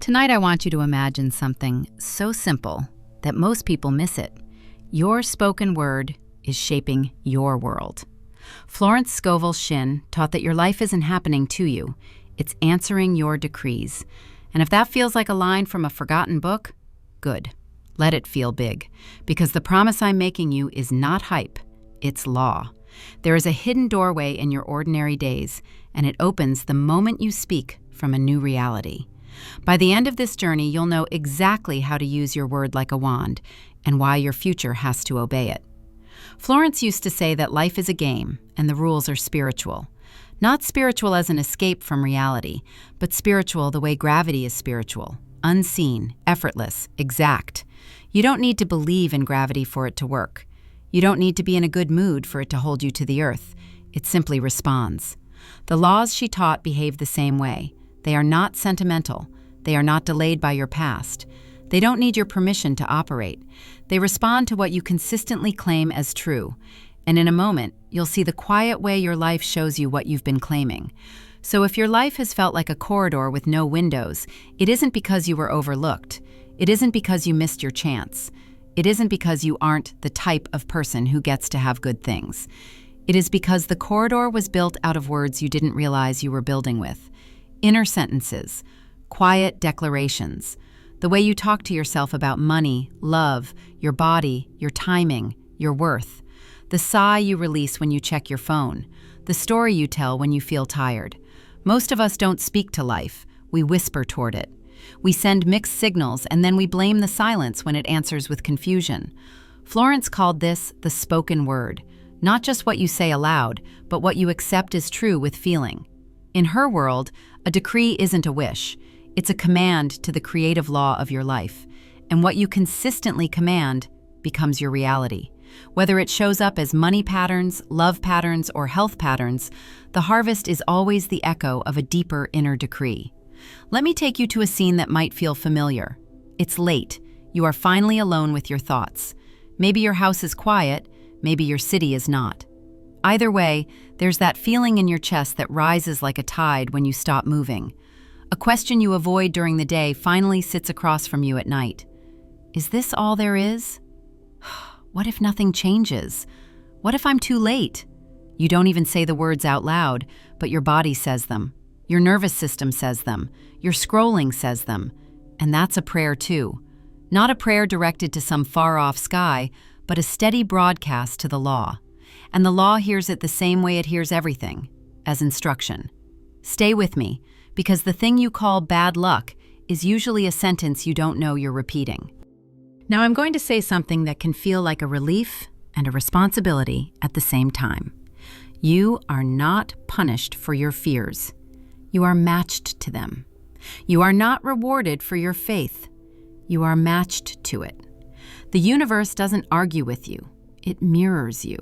Tonight I want you to imagine something so simple that most people miss it. Your spoken word is shaping your world. Florence Scovel Shinn taught that your life isn't happening to you, it's answering your decrees. And if that feels like a line from a forgotten book, good. Let it feel big, because the promise I'm making you is not hype, it's law. There is a hidden doorway in your ordinary days, and it opens the moment you speak from a new reality. By the end of this journey, you'll know exactly how to use your word like a wand, and why your future has to obey it. Florence used to say that life is a game, and the rules are spiritual. Not spiritual as an escape from reality, but spiritual the way gravity is spiritual. Unseen, effortless, exact. You don't need to believe in gravity for it to work. You don't need to be in a good mood for it to hold you to the earth. It simply responds. The laws she taught behave the same way. They are not sentimental. They are not delayed by your past. They don't need your permission to operate. They respond to what you consistently claim as true. And in a moment, you'll see the quiet way your life shows you what you've been claiming. So if your life has felt like a corridor with no windows, it isn't because you were overlooked. It isn't because you missed your chance. It isn't because you aren't the type of person who gets to have good things. It is because the corridor was built out of words you didn't realize you were building with. Inner sentences, quiet declarations, the way you talk to yourself about money, love, your body, your timing, your worth, the sigh you release when you check your phone, the story you tell when you feel tired. Most of us don't speak to life, we whisper toward it. We send mixed signals and then we blame the silence when it answers with confusion. Florence called this the spoken word, not just what you say aloud, but what you accept as true with feeling. In her world, a decree isn't a wish. It's a command to the creative law of your life. And what you consistently command becomes your reality. Whether it shows up as money patterns, love patterns, or health patterns, the harvest is always the echo of a deeper inner decree. Let me take you to a scene that might feel familiar. It's late. You are finally alone with your thoughts. Maybe your house is quiet, maybe your city is not. Either way, there's that feeling in your chest that rises like a tide when you stop moving. A question you avoid during the day finally sits across from you at night. Is this all there is? What if nothing changes? What if I'm too late? You don't even say the words out loud, but your body says them. Your nervous system says them. Your scrolling says them. And that's a prayer too. Not a prayer directed to some far-off sky, but a steady broadcast to the law. And the law hears it the same way it hears everything, as instruction. Stay with me, because the thing you call bad luck is usually a sentence you don't know you're repeating. Now I'm going to say something that can feel like a relief and a responsibility at the same time. You are not punished for your fears. You are matched to them. You are not rewarded for your faith. You are matched to it. The universe doesn't argue with you. It mirrors you.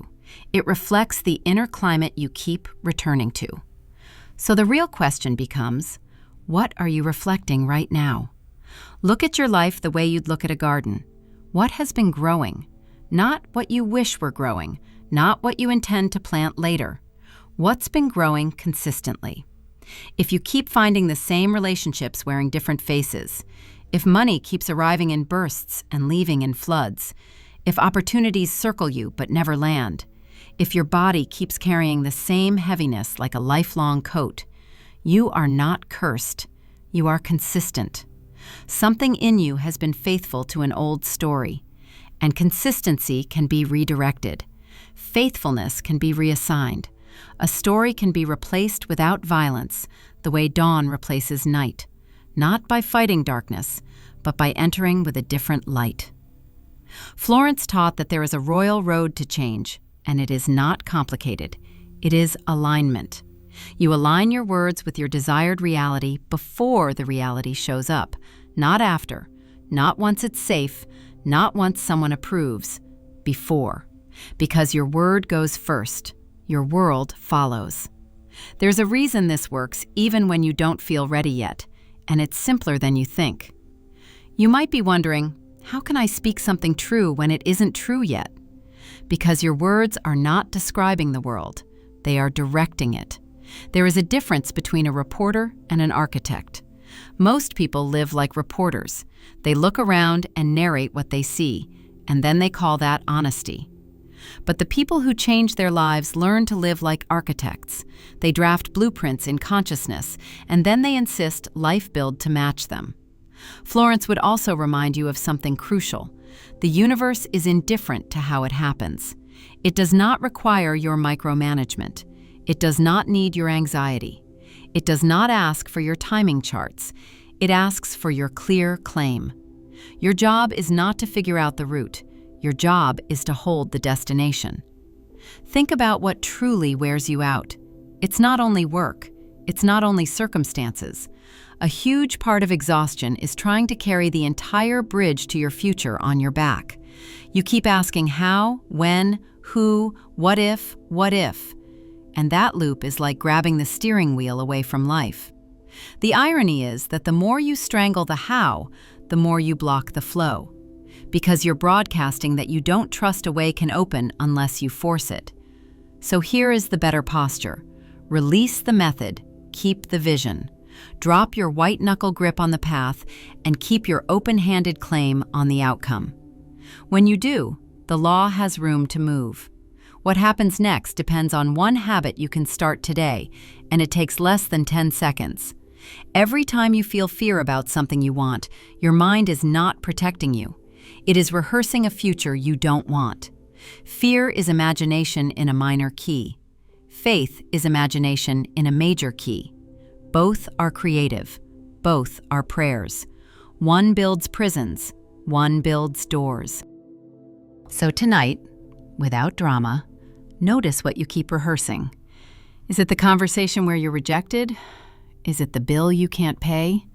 It reflects the inner climate you keep returning to. So the real question becomes, what are you reflecting right now? Look at your life the way you'd look at a garden. What has been growing? Not what you wish were growing, not what you intend to plant later. What's been growing consistently? If you keep finding the same relationships wearing different faces, if money keeps arriving in bursts and leaving in floods, if opportunities circle you but never land, if your body keeps carrying the same heaviness like a lifelong coat, you are not cursed. You are consistent. Something in you has been faithful to an old story, and consistency can be redirected. Faithfulness can be reassigned. A story can be replaced without violence, the way dawn replaces night, not by fighting darkness, but by entering with a different light. Florence taught that there is a royal road to change, and it is not complicated. It is alignment. You align your words with your desired reality before the reality shows up, not after, not once it's safe, not once someone approves, before. Because your word goes first, your world follows. There's a reason this works even when you don't feel ready yet, and it's simpler than you think. You might be wondering, how can I speak something true when it isn't true yet? Because your words are not describing the world, they are directing it. There is a difference between a reporter and an architect. Most people live like reporters. They look around and narrate what they see, and then they call that honesty. But the people who change their lives learn to live like architects. They draft blueprints in consciousness, and then they insist life build to match them. Florence would also remind you of something crucial. The universe is indifferent to how it happens. It does not require your micromanagement. It does not need your anxiety. It does not ask for your timing charts. It asks for your clear claim. Your job is not to figure out the route. Your job is to hold the destination. Think about what truly wears you out. It's not only work. It's not only circumstances. A huge part of exhaustion is trying to carry the entire bridge to your future on your back. You keep asking how, when, who, what if, and that loop is like grabbing the steering wheel away from life. The irony is that the more you strangle the how, the more you block the flow. Because you're broadcasting that you don't trust a way can open unless you force it. So here is the better posture. Release the method, keep the vision. Drop your white-knuckle grip on the path and keep your open-handed claim on the outcome. When you do, the law has room to move. What happens next depends on one habit you can start today, and it takes less than 10 seconds. Every time you feel fear about something you want, your mind is not protecting you. It is rehearsing a future you don't want. Fear is imagination in a minor key. Faith is imagination in a major key. Both are creative. Both are prayers. One builds prisons. One builds doors. So tonight, without drama, notice what you keep rehearsing. Is it the conversation where you're rejected? Is it the bill you can't pay?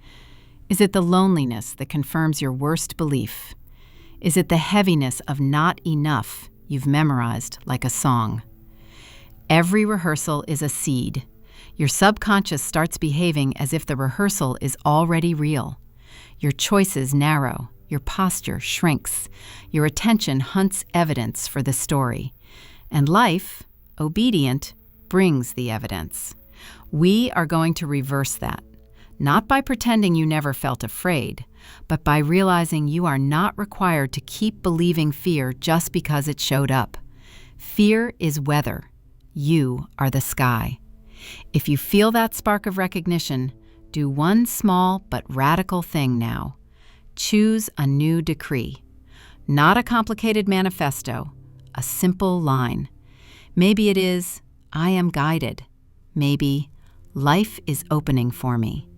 Is it the loneliness that confirms your worst belief? Is it the heaviness of not enough you've memorized like a song? Every rehearsal is a seed. Your subconscious starts behaving as if the rehearsal is already real. Your choices narrow. Your posture shrinks. Your attention hunts evidence for the story. And life, obedient, brings the evidence. We are going to reverse that, not by pretending you never felt afraid, but by realizing you are not required to keep believing fear just because it showed up. Fear is weather. You are the sky. If you feel that spark of recognition, do one small but radical thing now. Choose a new decree. Not a complicated manifesto, a simple line. Maybe it is, I am guided. Maybe, life is opening for me.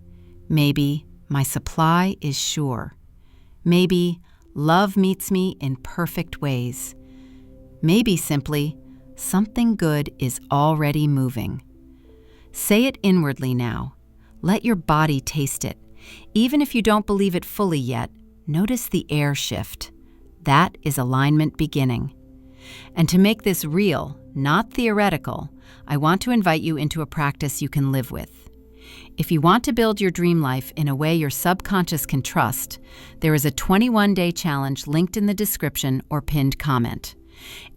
Maybe, my supply is sure. Maybe, love meets me in perfect ways. Maybe simply, something good is already moving. Say it inwardly now. Let your body taste it. Even if you don't believe it fully yet, notice the air shift. That is alignment beginning. And to make this real, not theoretical, I want to invite you into a practice you can live with. If you want to build your dream life in a way your subconscious can trust, there is a 21-day challenge linked in the description or pinned comment.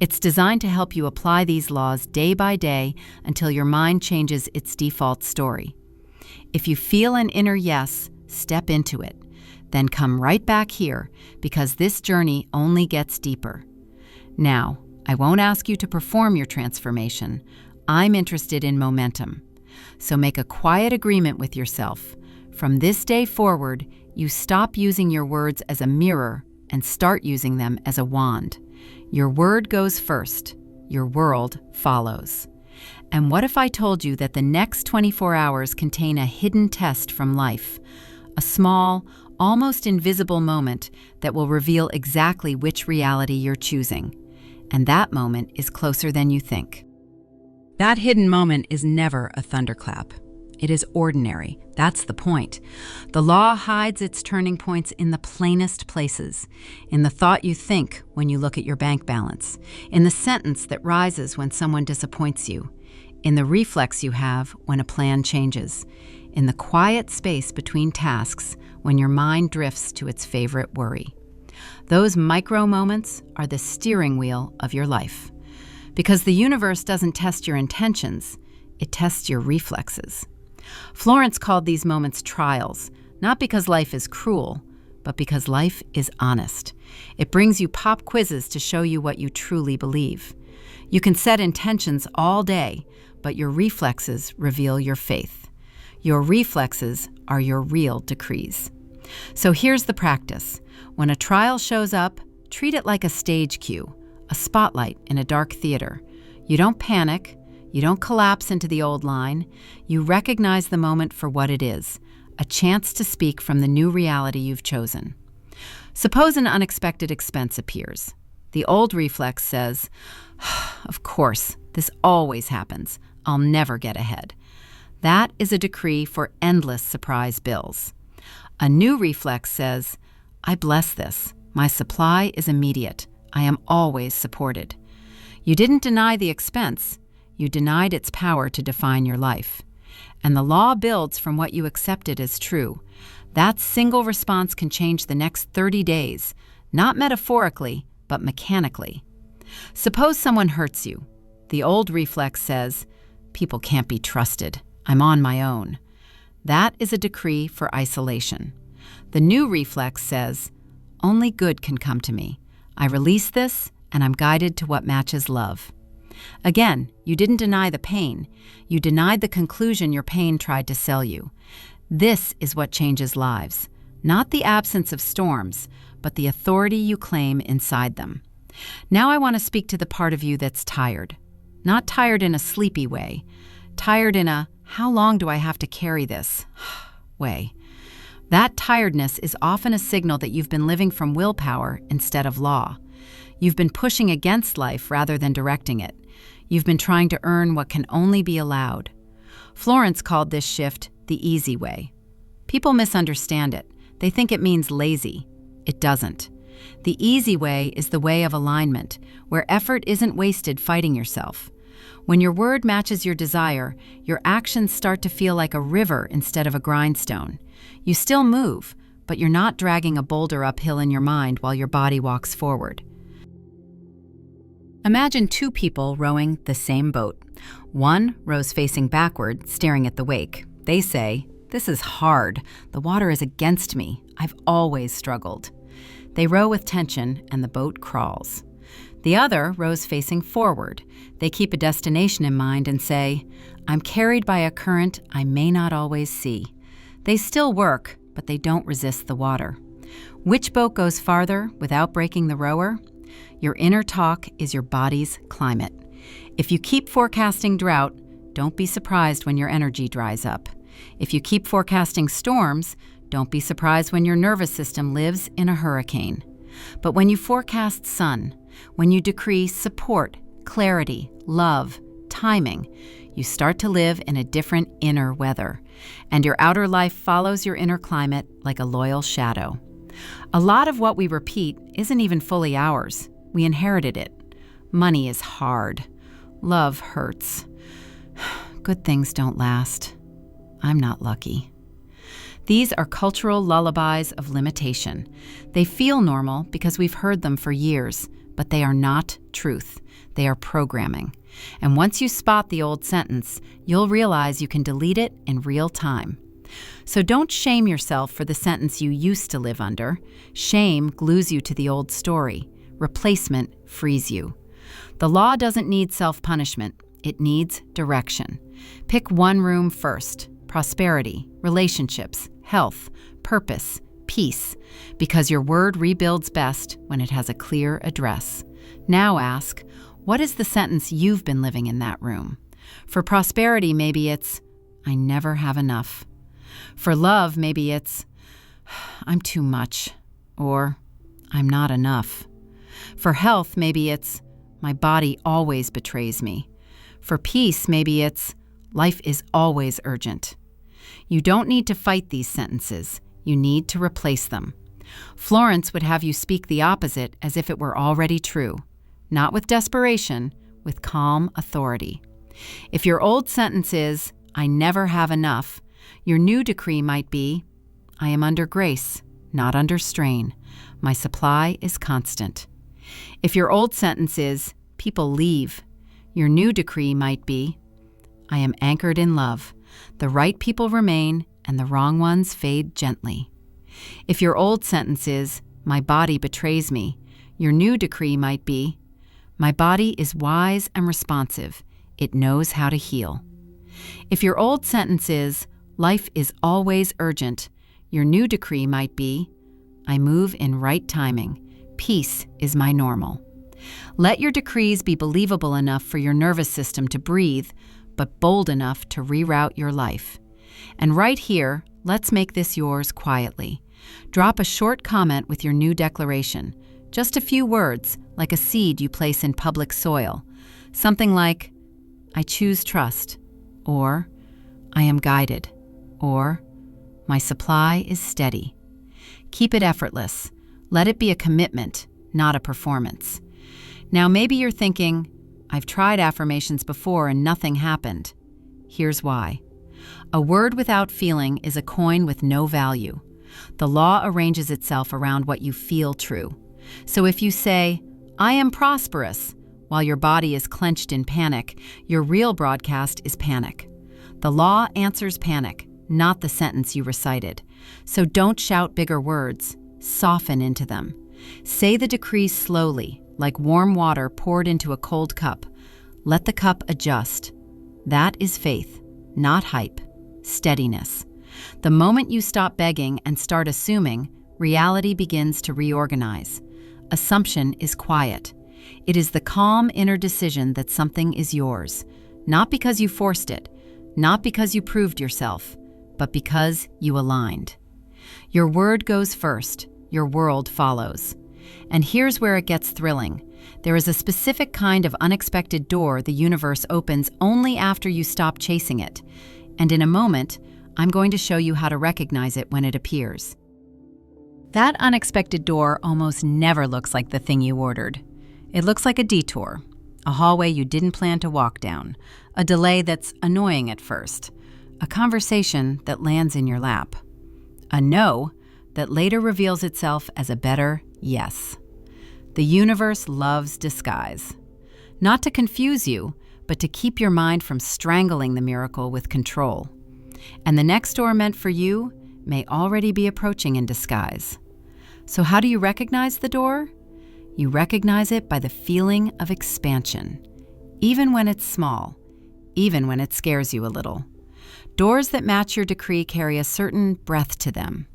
It's designed to help you apply these laws day by day until your mind changes its default story. If you feel an inner yes, step into it. Then come right back here, because this journey only gets deeper. Now, I won't ask you to perform your transformation. I'm interested in momentum. So make a quiet agreement with yourself. From this day forward, you stop using your words as a mirror and start using them as a wand. Your word goes first. Your world follows. And what if I told you that the next 24 hours contain a hidden test from life? A small, almost invisible moment that will reveal exactly which reality you're choosing. And that moment is closer than you think. That hidden moment is never a thunderclap. It is ordinary. That's the point. The law hides its turning points in the plainest places, in the thought you think when you look at your bank balance, in the sentence that rises when someone disappoints you, in the reflex you have when a plan changes, in the quiet space between tasks when your mind drifts to its favorite worry. Those micro moments are the steering wheel of your life. Because the universe doesn't test your intentions, it tests your reflexes. Florence called these moments trials, not because life is cruel, but because life is honest. It brings you pop quizzes to show you what you truly believe. You can set intentions all day, but your reflexes reveal your faith. Your reflexes are your real decrees. So here's the practice. When a trial shows up, treat it like a stage cue, a spotlight in a dark theater. You don't panic. You don't collapse into the old line. You recognize the moment for what it is, a chance to speak from the new reality you've chosen. Suppose an unexpected expense appears. The old reflex says, "Of course, this always happens. I'll never get ahead." That is a decree for endless surprise bills. A new reflex says, "I bless this. My supply is immediate. I am always supported." You didn't deny the expense. You denied its power to define your life. And the law builds from what you accepted as true. That single response can change the next 30 days, not metaphorically, but mechanically. Suppose someone hurts you. The old reflex says, "People can't be trusted. I'm on my own." That is a decree for isolation. The new reflex says, "Only good can come to me. I release this, and I'm guided to what matches love." Again, you didn't deny the pain. You denied the conclusion your pain tried to sell you. This is what changes lives. Not the absence of storms, but the authority you claim inside them. Now I want to speak to the part of you that's tired. Not tired in a sleepy way. Tired in a, "how long do I have to carry this?" way. That tiredness is often a signal that you've been living from willpower instead of law. You've been pushing against life rather than directing it. You've been trying to earn what can only be allowed. Florence called this shift the easy way. People misunderstand it. They think it means lazy. It doesn't. The easy way is the way of alignment, where effort isn't wasted fighting yourself. When your word matches your desire, your actions start to feel like a river instead of a grindstone. You still move, but you're not dragging a boulder uphill in your mind while your body walks forward. Imagine two people rowing the same boat. One rows facing backward, staring at the wake. They say, "This is hard. The water is against me. I've always struggled." They row with tension, and the boat crawls. The other rows facing forward. They keep a destination in mind and say, "I'm carried by a current I may not always see." They still work, but they don't resist the water. Which boat goes farther without breaking the rower? Your inner talk is your body's climate. If you keep forecasting drought, don't be surprised when your energy dries up. If you keep forecasting storms, don't be surprised when your nervous system lives in a hurricane. But when you forecast sun, when you decree support, clarity, love, timing, you start to live in a different inner weather, and your outer life follows your inner climate like a loyal shadow. A lot of what we repeat isn't even fully ours. We inherited it. Money is hard. Love hurts. Good things don't last. I'm not lucky. These are cultural lullabies of limitation. They feel normal because we've heard them for years, but they are not truth. They are programming. And once you spot the old sentence, you'll realize you can delete it in real time. So don't shame yourself for the sentence you used to live under. Shame glues you to the old story. Replacement frees you. The law doesn't need self-punishment. It needs direction. Pick one room first: prosperity, relationships, health, purpose, peace, because your word rebuilds best when it has a clear address. Now ask, what is the sentence you've been living in that room? For prosperity, maybe it's, "I never have enough." For love, maybe it's, "I'm too much," or "I'm not enough." For health, maybe it's, "My body always betrays me." For peace, maybe it's, "Life is always urgent." You don't need to fight these sentences. You need to replace them. Florence would have you speak the opposite as if it were already true. Not with desperation, with calm authority. If your old sentence is, "I never have enough," your new decree might be, "I am under grace, not under strain. My supply is constant." If your old sentence is, "People leave," your new decree might be, "I am anchored in love. The right people remain, and the wrong ones fade gently. If your old sentence is, "My body betrays me," your new decree might be, "My body is wise and responsive. It knows how to heal." If your old sentence is, "Life is always urgent," your new decree might be, "I move in right timing. Peace is my normal." Let your decrees be believable enough for your nervous system to breathe, but bold enough to reroute your life. And right here, let's make this yours quietly. Drop a short comment with your new declaration. Just a few words, like a seed you place in public soil. Something like, "I choose trust," or "I am guided," or "My supply is steady." Keep it effortless. Let it be a commitment, not a performance. Now maybe you're thinking, "I've tried affirmations before and nothing happened." Here's why. A word without feeling is a coin with no value. The law arranges itself around what you feel true. So if you say, "I am prosperous," while your body is clenched in panic, your real broadcast is panic. The law answers panic, not the sentence you recited. So don't shout bigger words. Soften into them. Say the decree slowly, like warm water poured into a cold cup. Let the cup adjust. That is faith, not hype. Steadiness. The moment you stop begging and start assuming, reality begins to reorganize. Assumption is quiet. It is the calm inner decision that something is yours, not because you forced it, not because you proved yourself, but because you aligned. Your word goes first, your world follows. And here's where it gets thrilling. There is a specific kind of unexpected door the universe opens only after you stop chasing it. And in a moment, I'm going to show you how to recognize it when it appears. That unexpected door almost never looks like the thing you ordered. It looks like a detour, a hallway you didn't plan to walk down, a delay that's annoying at first, a conversation that lands in your lap, a no that later reveals itself as a better yes. The universe loves disguise. Not to confuse you, but to keep your mind from strangling the miracle with control. And the next door meant for you may already be approaching in disguise. So how do you recognize the door? You recognize it by the feeling of expansion, even when it's small, even when it scares you a little. Doors that match your decree carry a certain breath to them.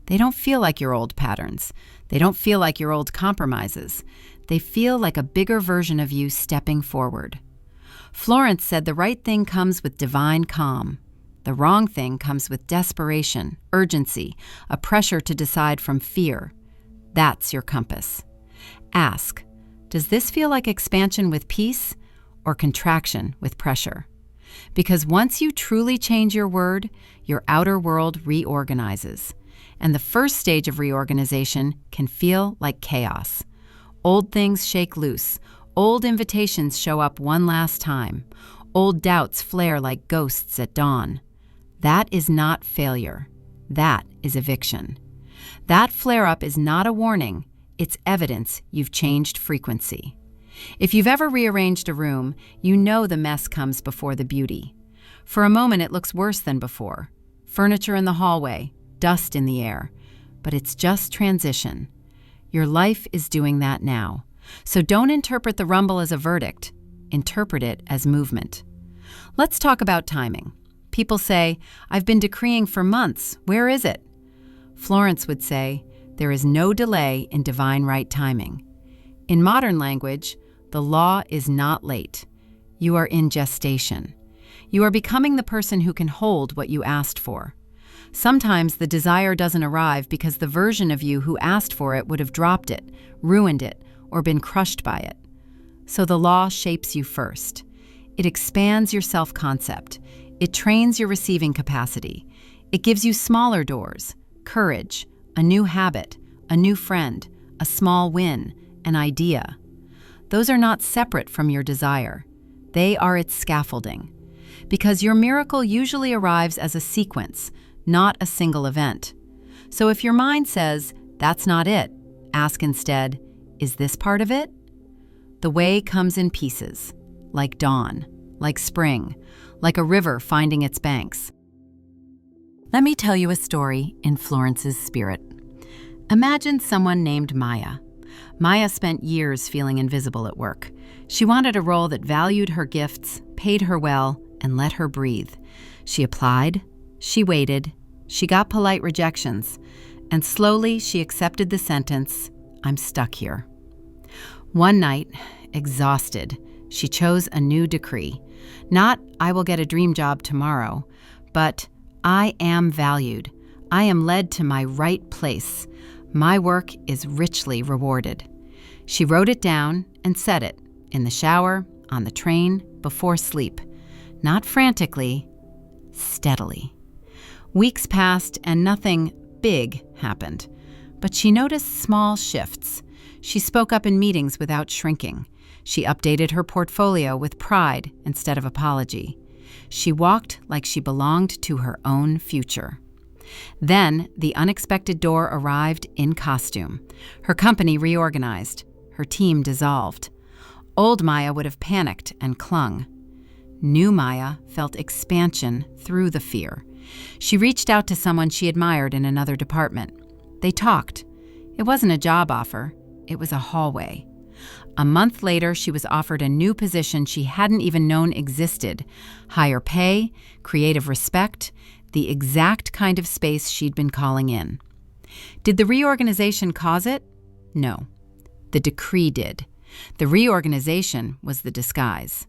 They don't feel like your old patterns. They don't feel like your old compromises. They feel like a bigger version of you stepping forward. Florence said the right thing comes with divine calm. The wrong thing comes with desperation, urgency, a pressure to decide from fear. That's your compass. Ask, does this feel like expansion with peace or contraction with pressure? Because once you truly change your word, your outer world reorganizes. And the first stage of reorganization can feel like chaos. Old things shake loose. Old invitations show up one last time. Old doubts flare like ghosts at dawn. That is not failure. That is eviction. That flare-up is not a warning. It's evidence you've changed frequency. If you've ever rearranged a room, you know the mess comes before the beauty. For a moment, it looks worse than before. Furniture in the hallway, dust in the air. But it's just transition. Your life is doing that now. So don't interpret the rumble as a verdict. Interpret it as movement. Let's talk about timing. People say, "I've been decreeing for months. Where is it?" Florence would say, there is no delay in divine right timing. In modern language, the law is not late. You are in gestation. You are becoming the person who can hold what you asked for. Sometimes the desire doesn't arrive because the version of you who asked for it would have dropped it, ruined it, or been crushed by it. So the law shapes you first. It expands your self-concept. It trains your receiving capacity. It gives you smaller doors, courage, a new habit, a new friend, a small win, an idea. Those are not separate from your desire. They are its scaffolding. Because your miracle usually arrives as a sequence, not a single event. So if your mind says, "That's not it," ask instead, "Is this part of it?" The way comes in pieces, like dawn, like spring, like a river finding its banks. Let me tell you a story in Florence's spirit. Imagine someone named Maya. Maya spent years feeling invisible at work. She wanted a role that valued her gifts, paid her well, and let her breathe. She applied, she waited, she got polite rejections, and slowly she accepted the sentence, "I'm stuck here." One night, exhausted, she chose a new decree. Not, "I will get a dream job tomorrow," but, "I am valued. I am led to my right place. My work is richly rewarded." She wrote it down and said it, in the shower, on the train, before sleep. Not frantically, steadily. Weeks passed and nothing big happened, but she noticed small shifts. She spoke up in meetings without shrinking. She updated her portfolio with pride instead of apology. She walked like she belonged to her own future. Then the unexpected door arrived in costume. Her company reorganized. Her team dissolved. Old Maya would have panicked and clung. New Maya felt expansion through the fear. She reached out to someone she admired in another department. They talked. It wasn't a job offer. It was a hallway. A month later, she was offered a new position she hadn't even known existed. Higher pay, creative respect, the exact kind of space she'd been calling in. Did the reorganization cause it? No. The decree did. The reorganization was the disguise.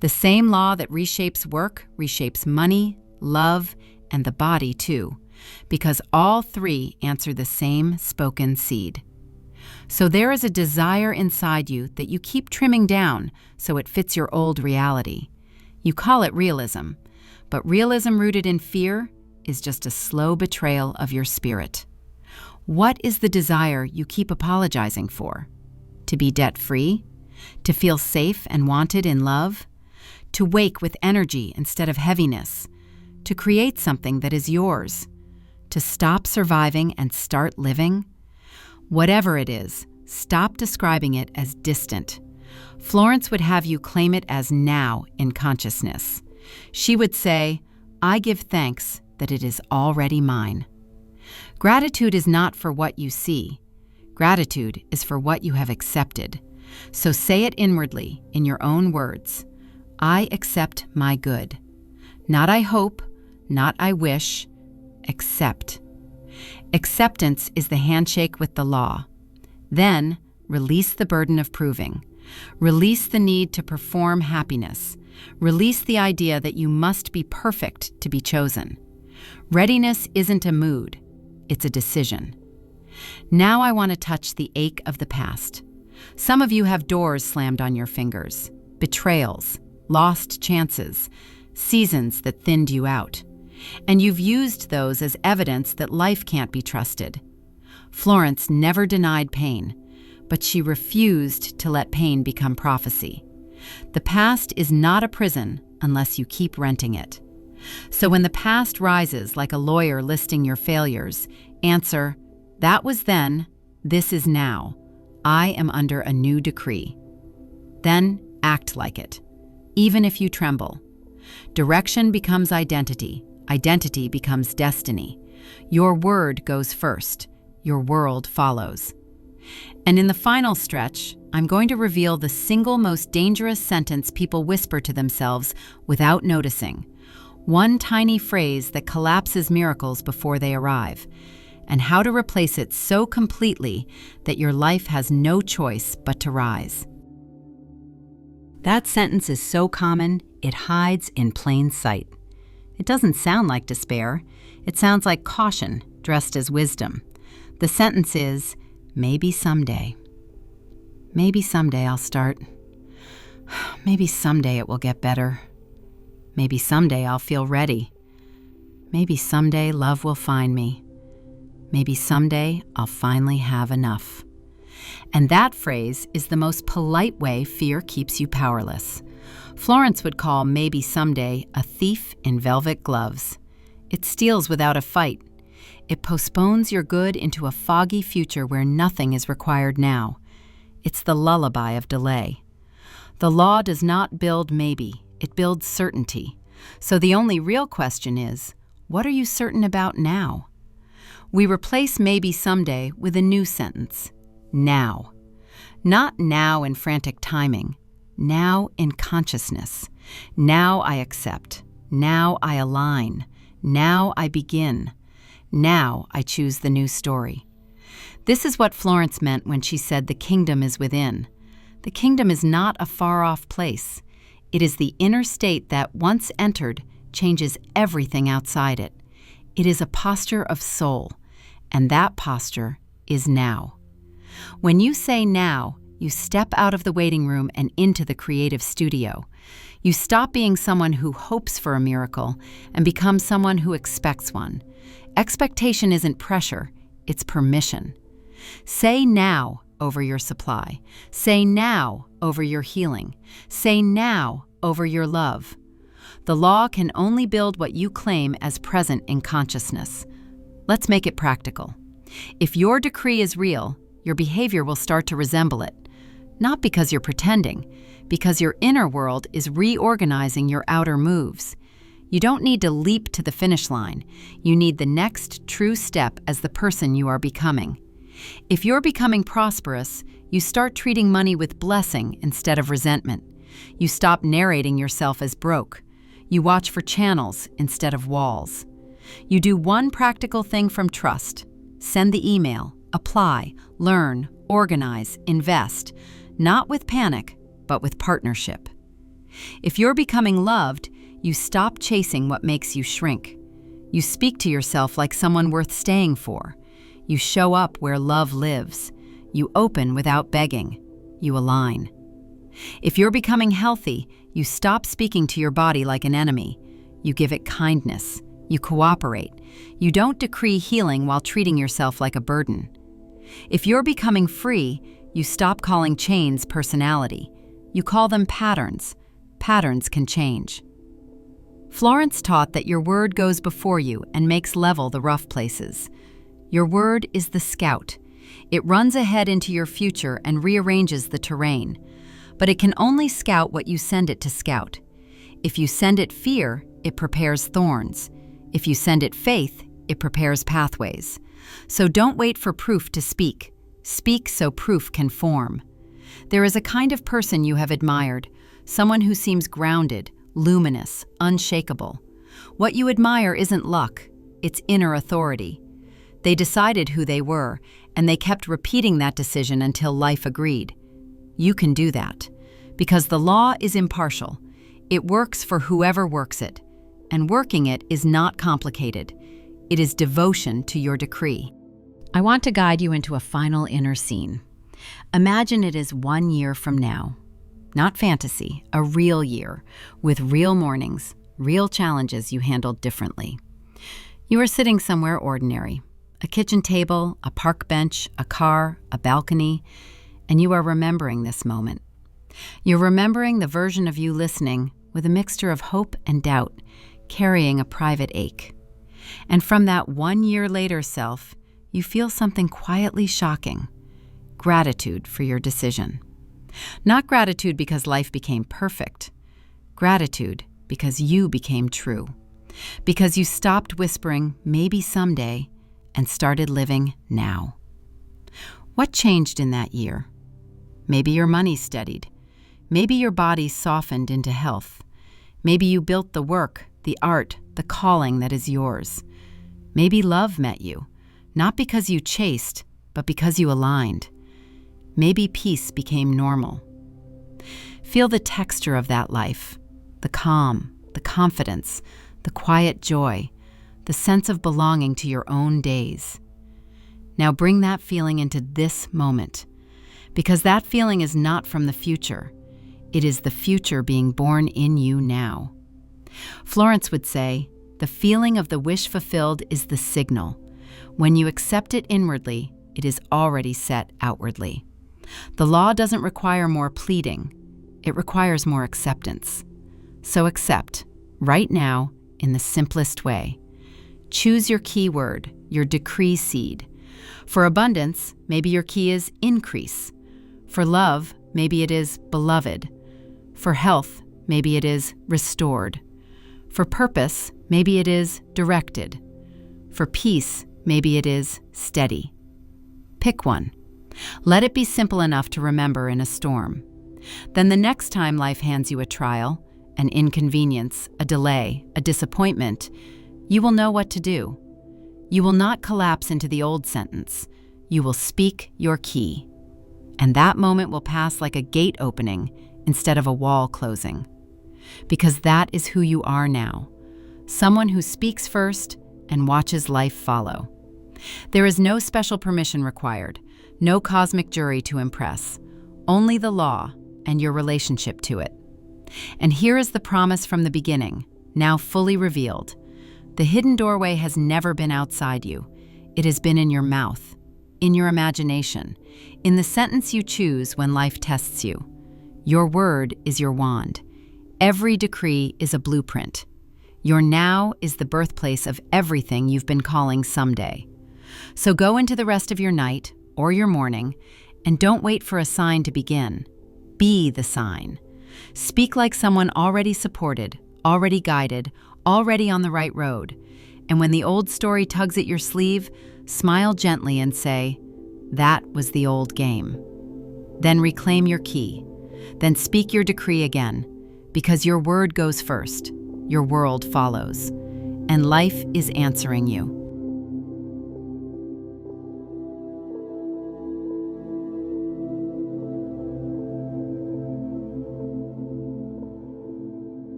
The same law that reshapes work reshapes money, love, and the body too, because all three answer the same spoken seed. So there is a desire inside you that you keep trimming down so it fits your old reality. You call it realism, but realism rooted in fear is just a slow betrayal of your spirit. What is the desire you keep apologizing for? To be debt-free? To feel safe and wanted in love? To wake with energy instead of heaviness? To create something that is yours? To stop surviving and start living? Whatever it is, stop describing it as distant. Florence would have you claim it as now in consciousness. She would say, "I give thanks that it is already mine." Gratitude is not for what you see. Gratitude is for what you have accepted. So say it inwardly, in your own words. I accept my good. Not I hope, not I wish, accept. Acceptance is the handshake with the law. Then, release the burden of proving. Release the need to perform happiness. Release the idea that you must be perfect to be chosen. Readiness isn't a mood, it's a decision. Now I want to touch the ache of the past. Some of you have doors slammed on your fingers, betrayals, lost chances, seasons that thinned you out. And you've used those as evidence that life can't be trusted. Florence never denied pain, but she refused to let pain become prophecy. The past is not a prison unless you keep renting it. So when the past rises like a lawyer listing your failures, answer, "That was then, this is now. I am under a new decree." Then act like it, even if you tremble. Direction becomes identity. Identity becomes destiny. Your word goes first. Your world follows. And in the final stretch, I'm going to reveal the single most dangerous sentence people whisper to themselves without noticing. One tiny phrase that collapses miracles before they arrive, and how to replace it so completely that your life has no choice but to rise. That sentence is so common, it hides in plain sight. It doesn't sound like despair. It sounds like caution dressed as wisdom. The sentence is, maybe someday. Maybe someday I'll start. Maybe someday it will get better. Maybe someday I'll feel ready. Maybe someday love will find me. Maybe someday I'll finally have enough. And that phrase is the most polite way fear keeps you powerless. Florence would call maybe someday a thief in velvet gloves. It steals without a fight. It postpones your good into a foggy future where nothing is required now. It's the lullaby of delay. The law does not build maybe, it builds certainty. So the only real question is, what are you certain about now? We replace maybe someday with a new sentence, now. Not now in frantic timing, now in consciousness. Now I accept. Now I align. Now I begin. Now I choose the new story. This is what Florence meant when she said the kingdom is within. The kingdom is not a far-off place. It is the inner state that, once entered, changes everything outside it. It is a posture of soul, and that posture is now. When you say now, you step out of the waiting room and into the creative studio. You stop being someone who hopes for a miracle and become someone who expects one. Expectation isn't pressure, it's permission. Say now over your supply. Say now over your healing. Say now over your love. The law can only build what you claim as present in consciousness. Let's make it practical. If your decree is real, your behavior will start to resemble it. Not because you're pretending, because your inner world is reorganizing your outer moves. You don't need to leap to the finish line. You need the next true step as the person you are becoming. If you're becoming prosperous, you start treating money with blessing instead of resentment. You stop narrating yourself as broke. You watch for channels instead of walls. You do one practical thing from trust. Send the email, apply, learn, organize, invest, not with panic, but with partnership. If you're becoming loved, you stop chasing what makes you shrink. You speak to yourself like someone worth staying for. You show up where love lives. You open without begging. You align. If you're becoming healthy, you stop speaking to your body like an enemy. You give it kindness. You cooperate. You don't decree healing while treating yourself like a burden. If you're becoming free, you stop calling chains personality. You call them patterns. Patterns can change. Florence taught that your word goes before you and makes level the rough places. Your word is the scout. It runs ahead into your future and rearranges the terrain. But it can only scout what you send it to scout. If you send it fear, it prepares thorns. If you send it faith, it prepares pathways. So don't wait for proof to speak. Speak so proof can form. There is a kind of person you have admired, someone who seems grounded, luminous, unshakable. What you admire isn't luck, it's inner authority. They decided who they were, and they kept repeating that decision until life agreed. You can do that, because the law is impartial. It works for whoever works it, and working it is not complicated. It is devotion to your decree. I want to guide you into a final inner scene. Imagine it is 1 year from now. Not fantasy, a real year, with real mornings, real challenges you handled differently. You are sitting somewhere ordinary, a kitchen table, a park bench, a car, a balcony, and you are remembering this moment. You're remembering the version of you listening with a mixture of hope and doubt, carrying a private ache. And from that 1 year later self, you feel something quietly shocking: gratitude for your decision. Not gratitude because life became perfect. Gratitude because you became true. Because you stopped whispering, maybe someday, and started living now. What changed in that year? Maybe your money steadied. Maybe your body softened into health. Maybe you built the work, the art, the calling that is yours. Maybe love met you, not because you chased, but because you aligned. Maybe peace became normal. Feel the texture of that life, the calm, the confidence, the quiet joy, the sense of belonging to your own days. Now bring that feeling into this moment, because that feeling is not from the future. It is the future being born in you now. Florence would say, the feeling of the wish fulfilled is the signal. When you accept it inwardly, it is already set outwardly. The law doesn't require more pleading. It requires more acceptance. So accept, right now, in the simplest way. Choose your key word, your decree seed. For abundance, maybe your key is increase. For love, maybe it is beloved. For health, maybe it is restored. For purpose, Maybe it is directed. For peace, maybe it is steady. Pick one. Let it be simple enough to remember in a storm. Then the next time life hands you a trial, an inconvenience, a delay, a disappointment, you will know what to do. You will not collapse into the old sentence. You will speak your key. And that moment will pass like a gate opening instead of a wall closing. Because that is who you are now. Someone who speaks first and watches life follow. There is no special permission required, no cosmic jury to impress, only the law and your relationship to it. And here is the promise from the beginning, now fully revealed. The hidden doorway has never been outside you. It has been in your mouth, in your imagination, in the sentence you choose when life tests you. Your word is your wand. Every decree is a blueprint. Your now is the birthplace of everything you've been calling someday. So go into the rest of your night or your morning and don't wait for a sign to begin. Be the sign. Speak like someone already supported, already guided, already on the right road. And when the old story tugs at your sleeve, smile gently and say, "That was the old game." Then reclaim your key. Then speak your decree again, because your word goes first, your world follows, and life is answering you.